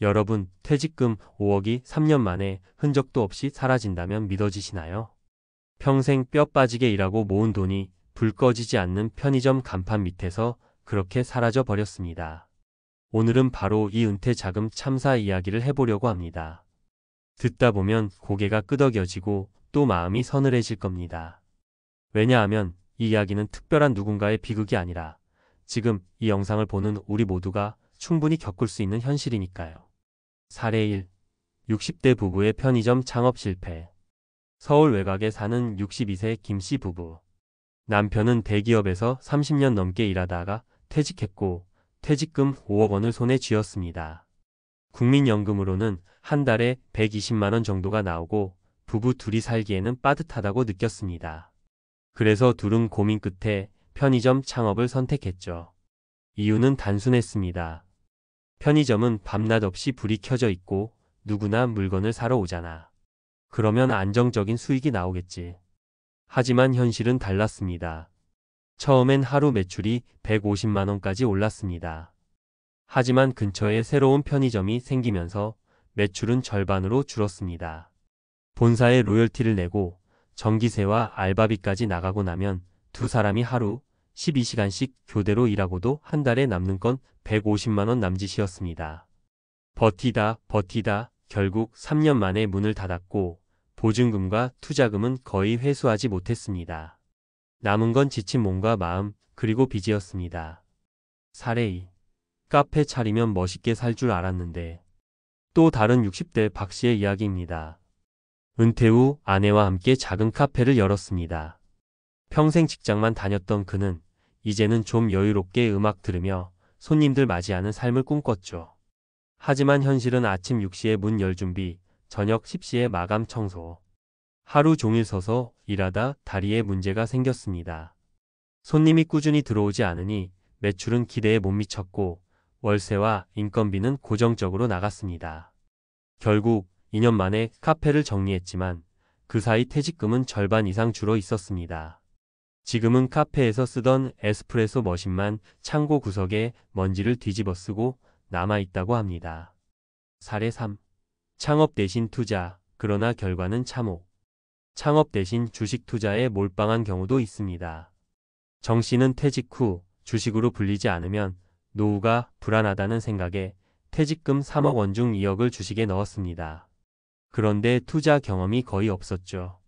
여러분, 퇴직금 5억이 3년 만에 흔적도 없이 사라진다면 믿어지시나요? 평생 뼈 빠지게 일하고 모은 돈이 불 꺼지지 않는 편의점 간판 밑에서 그렇게 사라져 버렸습니다. 오늘은 바로 이 은퇴 자금 참사 이야기를 해보려고 합니다. 듣다 보면 고개가 끄덕여지고 또 마음이 서늘해질 겁니다. 왜냐하면 이 이야기는 특별한 누군가의 비극이 아니라 지금 이 영상을 보는 우리 모두가 충분히 겪을 수 있는 현실이니까요. 사례 1. 60대 부부의 편의점 창업 실패. 서울 외곽에 사는 62세 김씨 부부. 남편은 대기업에서 30년 넘게 일하다가 퇴직했고 퇴직금 5억 원을 손에 쥐었습니다. 국민연금으로는 한 달에 120만 원 정도가 나오고 부부 둘이 살기에는 빠듯하다고 느꼈습니다. 그래서 둘은 고민 끝에 편의점 창업을 선택했죠. 이유는 단순했습니다. 편의점은 밤낮 없이 불이 켜져 있고 누구나 물건을 사러 오잖아. 그러면 안정적인 수익이 나오겠지. 하지만 현실은 달랐습니다. 처음엔 하루 매출이 150만 원까지 올랐습니다. 하지만 근처에 새로운 편의점이 생기면서 매출은 절반으로 줄었습니다. 본사에 로열티를 내고 전기세와 알바비까지 나가고 나면 두 사람이 하루 12시간씩 교대로 일하고도 한 달에 남는 건 150만 원 남짓이었습니다. 버티다 결국 3년 만에 문을 닫았고 보증금과 투자금은 거의 회수하지 못했습니다. 남은 건 지친 몸과 마음 그리고 빚이었습니다. 사례 2. 카페 차리면 멋있게 살 줄 알았는데. 또 다른 60대 박 씨의 이야기입니다. 은퇴 후 아내와 함께 작은 카페를 열었습니다. 평생 직장만 다녔던 그는 이제는 좀 여유롭게 음악 들으며 손님들 맞이하는 삶을 꿈꿨죠. 하지만 현실은 아침 6시에 문 열 준비, 저녁 10시에 마감 청소. 하루 종일 서서 일하다 다리에 문제가 생겼습니다. 손님이 꾸준히 들어오지 않으니 매출은 기대에 못 미쳤고 월세와 인건비는 고정적으로 나갔습니다. 결국 2년 만에 카페를 정리했지만 그 사이 퇴직금은 절반 이상 줄어 있었습니다. 지금은 카페에서 쓰던 에스프레소 머신만 창고 구석에 먼지를 뒤집어 쓰고 남아있다고 합니다. 사례 3. 창업 대신 투자, 그러나 결과는 참혹. 창업 대신 주식 투자에 몰빵한 경우도 있습니다. 정 씨는 퇴직 후 주식으로 불리지 않으면 노후가 불안하다는 생각에 퇴직금 3억 원 중 2억을 주식에 넣었습니다. 그런데 투자 경험이 거의 없었죠.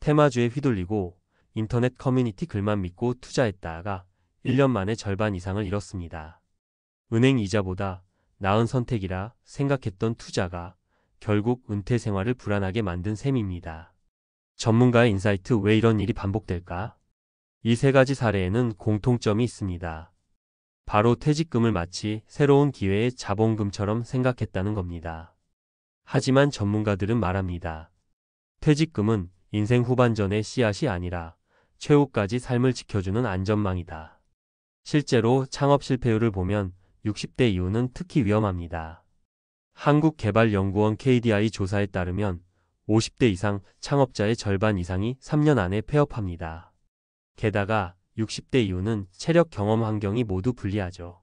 테마주에 휘둘리고 인터넷 커뮤니티 글만 믿고 투자했다가 1년 만에 절반 이상을 잃었습니다. 은행 이자보다 나은 선택이라 생각했던 투자가 결국 은퇴 생활을 불안하게 만든 셈입니다. 전문가의 인사이트 왜 이런 일이 반복될까? 이 세 가지 사례에는 공통점이 있습니다. 바로 퇴직금을 마치 새로운 기회의 자본금처럼 생각했다는 겁니다. 하지만 전문가들은 말합니다. 퇴직금은 인생 후반전의 씨앗이 아니라 최후까지 삶을 지켜주는 안전망이다. 실제로 창업 실패율을 보면 60대 이후는 특히 위험합니다. 한국개발연구원 KDI 조사에 따르면 50대 이상 창업자의 절반 이상이 3년 안에 폐업합니다. 게다가 60대 이후는 체력 경험 환경이 모두 불리하죠.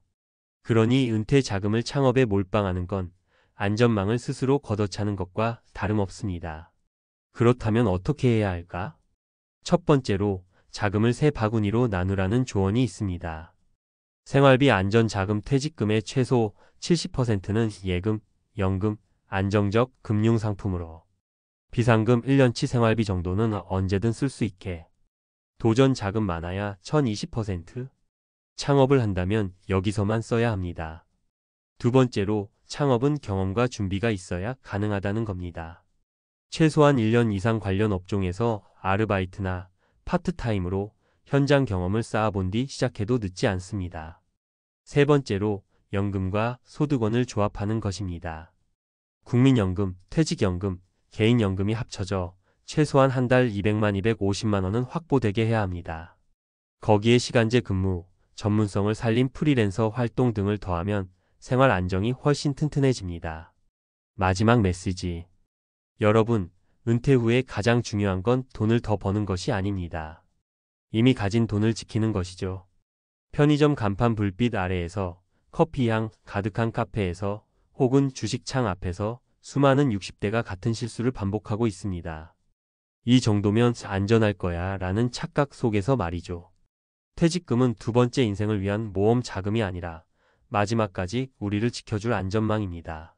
그러니 은퇴 자금을 창업에 몰빵하는 건 안전망을 스스로 걷어차는 것과 다름없습니다. 그렇다면 어떻게 해야 할까? 첫 번째로 자금을 세 바구니로 나누라는 조언이 있습니다. 생활비 안전자금 퇴직금의 최소 70%는 예금, 연금, 안정적 금융상품으로, 비상금 1년치 생활비 정도는 언제든 쓸 수 있게, 도전 자금 많아야 1020%, 창업을 한다면 여기서만 써야 합니다. 두 번째로 창업은 경험과 준비가 있어야 가능하다는 겁니다. 최소한 1년 이상 관련 업종에서 아르바이트나 파트타임으로 현장 경험을 쌓아본 뒤 시작해도 늦지 않습니다. 세 번째로 연금과 소득원을 조합하는 것입니다. 국민연금, 퇴직연금, 개인연금이 합쳐져 최소한 한 달 200만 250만 원은 확보되게 해야 합니다. 거기에 시간제 근무, 전문성을 살린 프리랜서 활동 등을 더하면 생활 안정이 훨씬 튼튼해집니다. 마지막 메시지. 여러분, 은퇴 후에 가장 중요한 건 돈을 더 버는 것이 아닙니다. 이미 가진 돈을 지키는 것이죠. 편의점 간판 불빛 아래에서 커피향 가득한 카페에서 혹은 주식창 앞에서 수많은 60대가 같은 실수를 반복하고 있습니다. 이 정도면 안전할 거야 라는 착각 속에서 말이죠. 퇴직금은 두 번째 인생을 위한 모험 자금이 아니라 마지막까지 우리를 지켜줄 안전망입니다.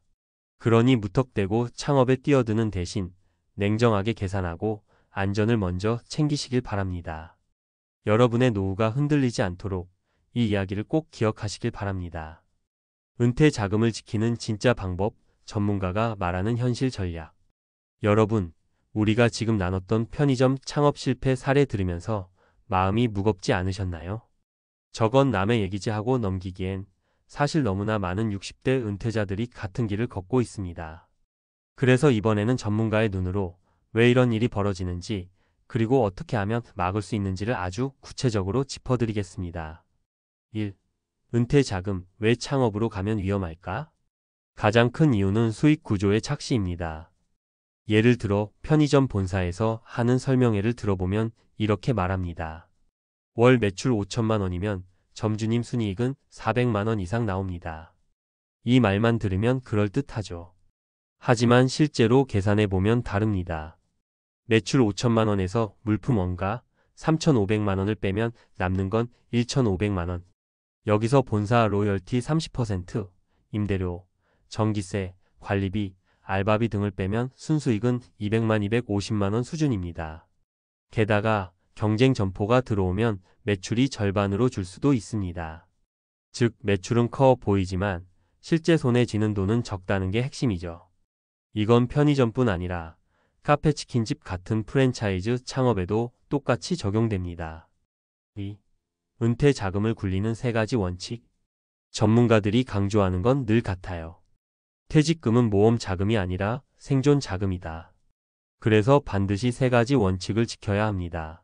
그러니 무턱대고 창업에 뛰어드는 대신 냉정하게 계산하고 안전을 먼저 챙기시길 바랍니다. 여러분의 노후가 흔들리지 않도록 이 이야기를 꼭 기억하시길 바랍니다. 은퇴 자금을 지키는 진짜 방법, 전문가가 말하는 현실 전략. 여러분, 우리가 지금 나눴던 편의점 창업 실패 사례 들으면서 마음이 무겁지 않으셨나요? 저건 남의 얘기지 하고 넘기기엔 사실 너무나 많은 60대 은퇴자들이 같은 길을 걷고 있습니다. 그래서 이번에는 전문가의 눈으로 왜 이런 일이 벌어지는지, 그리고 어떻게 하면 막을 수 있는지를 아주 구체적으로 짚어드리겠습니다. 1. 은퇴 자금, 왜 창업으로 가면 위험할까? 가장 큰 이유는 수익 구조의 착시입니다. 예를 들어 편의점 본사에서 하는 설명회를 들어보면 이렇게 말합니다. 월 매출 5천만 원이면 점주님 순이익은 400만 원 이상 나옵니다. 이 말만 들으면 그럴듯하죠. 하지만 실제로 계산해보면 다릅니다. 매출 5천만 원에서 물품 원가 3,500만 원을 빼면 남는 건 1,500만 원. 여기서 본사 로열티 30%, 임대료, 전기세, 관리비, 알바비 등을 빼면 순수익은 250만 원 수준입니다. 게다가 경쟁 점포가 들어오면 매출이 절반으로 줄 수도 있습니다. 즉 매출은 커 보이지만 실제 손에 쥐는 돈은 적다는 게 핵심이죠. 이건 편의점뿐 아니라 카페 치킨집 같은 프랜차이즈 창업에도 똑같이 적용됩니다. 2. 은퇴 자금을 굴리는 세 가지 원칙. 전문가들이 강조하는 건 늘 같아요. 퇴직금은 모험 자금이 아니라 생존 자금이다. 그래서 반드시 세 가지 원칙을 지켜야 합니다.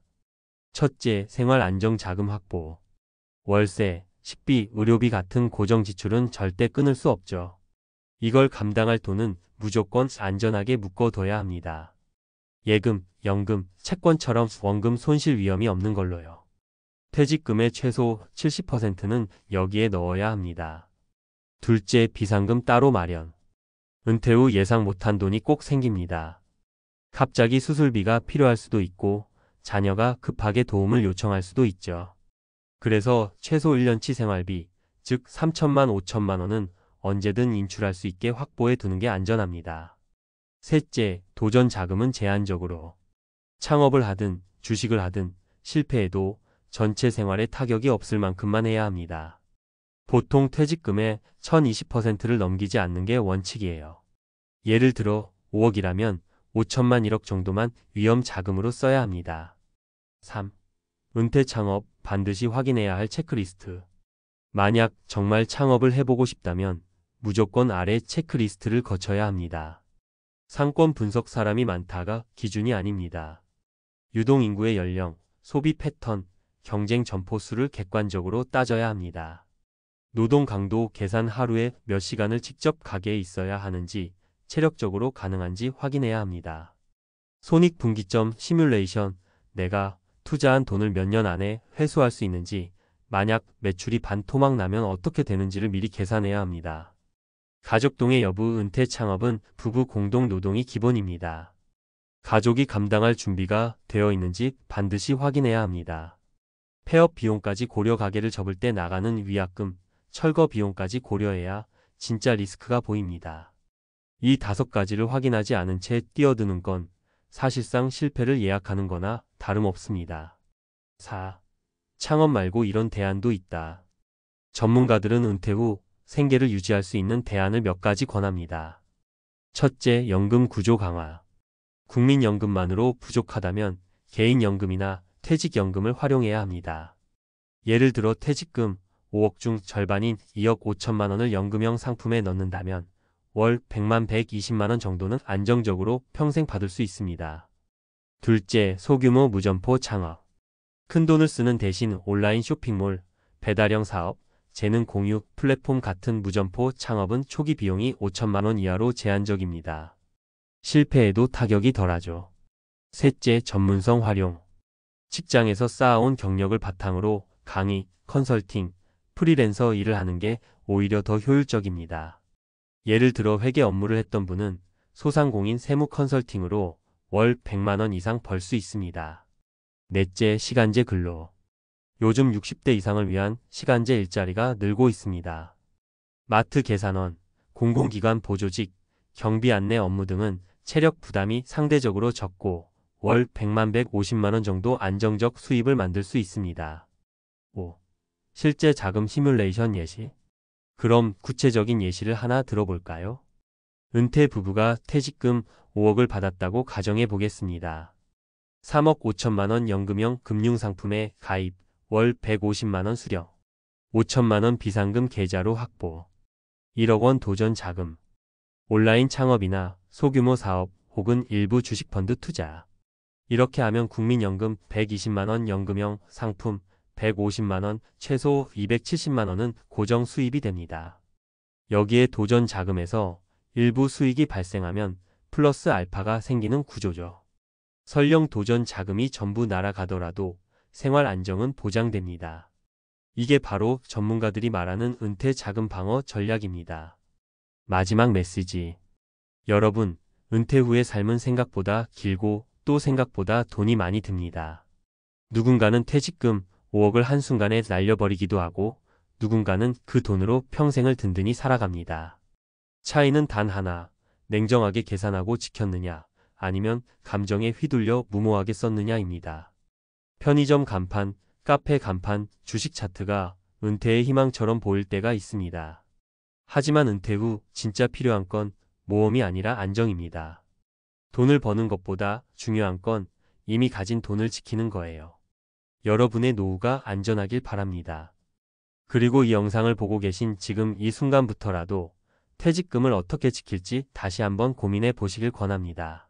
첫째, 생활 안정 자금 확보. 월세, 식비, 의료비 같은 고정 지출은 절대 끊을 수 없죠. 이걸 감당할 돈은 무조건 안전하게 묶어둬야 합니다. 예금, 연금, 채권처럼 원금 손실 위험이 없는 걸로요. 퇴직금의 최소 70%는 여기에 넣어야 합니다. 둘째, 비상금 따로 마련. 은퇴 후 예상 못한 돈이 꼭 생깁니다. 갑자기 수술비가 필요할 수도 있고 자녀가 급하게 도움을 요청할 수도 있죠. 그래서 최소 1년치 생활비, 즉 3천만 5천만 원은 언제든 인출할 수 있게 확보해 두는 게 안전합니다. 셋째, 도전 자금은 제한적으로. 창업을 하든 주식을 하든 실패해도 전체 생활에 타격이 없을 만큼만 해야 합니다. 보통 퇴직금의 1020%를 넘기지 않는 게 원칙이에요. 예를 들어 5억이라면 5천만 1억 정도만 위험 자금으로 써야 합니다. 3. 은퇴 창업 반드시 확인해야 할 체크리스트. 만약 정말 창업을 해보고 싶다면 무조건 아래 체크리스트를 거쳐야 합니다. 상권 분석 사람이 많다가 기준이 아닙니다. 유동인구의 연령, 소비 패턴, 경쟁 점포 수를 객관적으로 따져야 합니다. 노동 강도 계산, 하루에 몇 시간을 직접 가게에 있어야 하는지, 체력적으로 가능한지 확인해야 합니다. 손익분기점 시뮬레이션, 내가 투자한 돈을 몇 년 안에 회수할 수 있는지, 만약 매출이 반토막 나면 어떻게 되는지를 미리 계산해야 합니다. 가족동의 여부. 은퇴 창업은 부부 공동 노동이 기본입니다. 가족이 감당할 준비가 되어 있는지 반드시 확인해야 합니다. 폐업 비용까지 고려, 가게를 접을 때 나가는 위약금, 철거 비용까지 고려해야 진짜 리스크가 보입니다. 이 5가지를 확인하지 않은 채 뛰어드는 건 사실상 실패를 예약하는 거나 다름없습니다. 4. 창업 말고 이런 대안도 있다. 전문가들은 은퇴 후 생계를 유지할 수 있는 대안을 몇 가지 권합니다. 첫째, 연금 구조 강화. 국민연금만으로 부족하다면 개인연금이나 퇴직연금을 활용해야 합니다. 예를 들어 퇴직금 5억 중 절반인 2억 5천만 원을 연금형 상품에 넣는다면 월 100만 120만 원 정도는 안정적으로 평생 받을 수 있습니다. 둘째, 소규모 무점포 창업. 큰돈을 쓰는 대신 온라인 쇼핑몰, 배달형 사업, 재능 공유 플랫폼 같은 무점포 창업은 초기 비용이 5천만 원 이하로 제한적입니다. 실패해도 타격이 덜하죠. 셋째, 전문성 활용. 직장에서 쌓아온 경력을 바탕으로 강의, 컨설팅, 프리랜서 일을 하는 게 오히려 더 효율적입니다. 예를 들어 회계 업무를 했던 분은 소상공인 세무 컨설팅으로 월 100만 원 이상 벌 수 있습니다. 넷째, 시간제 근로. 요즘 60대 이상을 위한 시간제 일자리가 늘고 있습니다. 마트 계산원, 공공기관 보조직, 경비 안내 업무 등은 체력 부담이 상대적으로 적고 월 100만 150만 원 정도 안정적 수입을 만들 수 있습니다. 5. 실제 자금 시뮬레이션 예시. 그럼 구체적인 예시를 하나 들어볼까요? 은퇴 부부가 퇴직금 5억을 받았다고 가정해 보겠습니다. 3억 5천만 원 연금형 금융상품에 가입, 월 150만 원 수령, 5천만 원 비상금 계좌로 확보, 1억 원 도전 자금, 온라인 창업이나 소규모 사업 혹은 일부 주식펀드 투자. 이렇게 하면 국민연금 120만 원 연금형 상품 150만 원, 최소 270만 원은 고정 수입이 됩니다. 여기에 도전 자금에서 일부 수익이 발생하면 플러스 알파가 생기는 구조죠. 설령 도전 자금이 전부 날아가더라도 생활 안정은 보장됩니다. 이게 바로 전문가들이 말하는 은퇴 자금 방어 전략입니다. 마지막 메시지. 여러분, 은퇴 후의 삶은 생각보다 길고 또 생각보다 돈이 많이 듭니다. 누군가는 퇴직금 5억을 한순간에 날려버리기도 하고 누군가는 그 돈으로 평생을 든든히 살아갑니다. 차이는 단 하나, 냉정하게 계산하고 지켰느냐, 아니면 감정에 휘둘려 무모하게 썼느냐입니다. 편의점 간판, 카페 간판, 주식 차트가 은퇴의 희망처럼 보일 때가 있습니다. 하지만 은퇴 후 진짜 필요한 건 모험이 아니라 안정입니다. 돈을 버는 것보다 중요한 건 이미 가진 돈을 지키는 거예요. 여러분의 노후가 안전하길 바랍니다. 그리고 이 영상을 보고 계신 지금 이 순간부터라도 퇴직금을 어떻게 지킬지 다시 한번 고민해 보시길 권합니다.